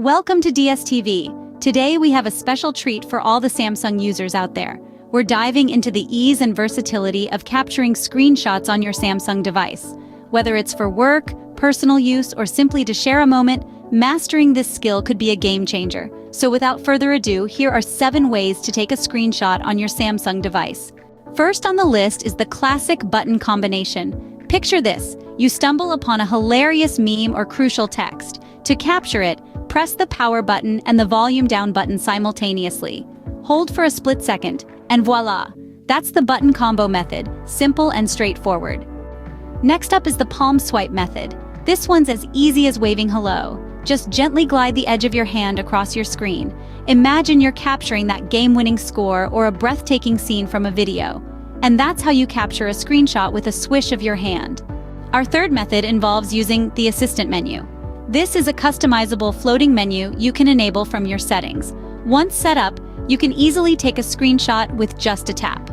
Welcome to DSTV. Today we have a special treat for all the Samsung users out there. We're diving into the ease and versatility of capturing screenshots on your Samsung device. Whether it's for work, personal use, or simply to share a moment, mastering this skill could be a game changer. So without further ado, here are 7 ways to take a screenshot on your Samsung device. First on the list is the classic button combination. Picture this: you stumble upon a hilarious meme or crucial text. To capture it, press the power button and the volume down button simultaneously. Hold for a split second, and voila! That's the button combo method, simple and straightforward. Next up is the palm swipe method. This one's as easy as waving hello. Just gently glide the edge of your hand across your screen. Imagine you're capturing that game-winning score or a breathtaking scene from a video. And that's how you capture a screenshot with a swish of your hand. Our third method involves using the assistant menu. This is a customizable floating menu you can enable from your settings. Once set up, you can easily take a screenshot with just a tap.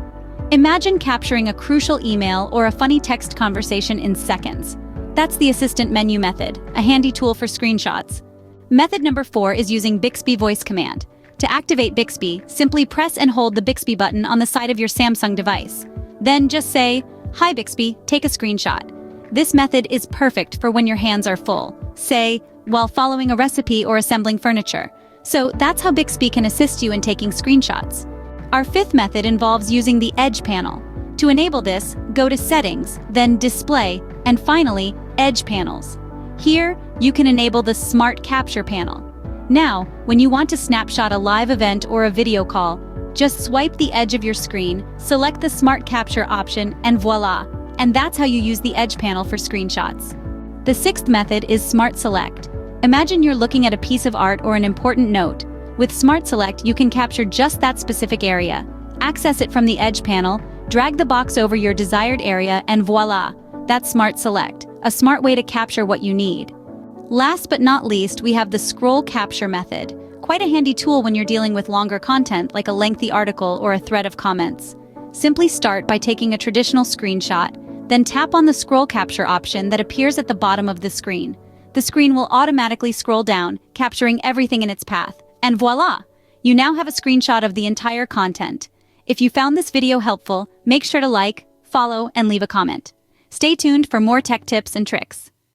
Imagine capturing a crucial email or a funny text conversation in seconds. That's the assistant menu method, a handy tool for screenshots. Method number 4 is using Bixby voice command. To activate Bixby, simply press and hold the Bixby button on the side of your Samsung device. Then just say, "Hi Bixby, take a screenshot." This method is perfect for when your hands are full, say, while following a recipe or assembling furniture. So that's how Bixby can assist you in taking screenshots. Our fifth method involves using the Edge panel. To enable this, go to Settings, then Display, and finally, Edge Panels. Here, you can enable the Smart Capture panel. Now, when you want to snapshot a live event or a video call, just swipe the edge of your screen, select the Smart Capture option, and voila! And that's how you use the Edge panel for screenshots. The sixth method is Smart Select. Imagine you're looking at a piece of art or an important note. With Smart Select, you can capture just that specific area. Access it from the Edge panel, drag the box over your desired area, and voila! That's Smart Select, a smart way to capture what you need. Last but not least, we have the Scroll Capture method. Quite a handy tool when you're dealing with longer content like a lengthy article or a thread of comments. Simply start by taking a traditional screenshot, then tap on the Scroll Capture option that appears at the bottom of the screen. The screen will automatically scroll down, capturing everything in its path. And voila! You now have a screenshot of the entire content. If you found this video helpful, make sure to like, follow, and leave a comment. Stay tuned for more tech tips and tricks.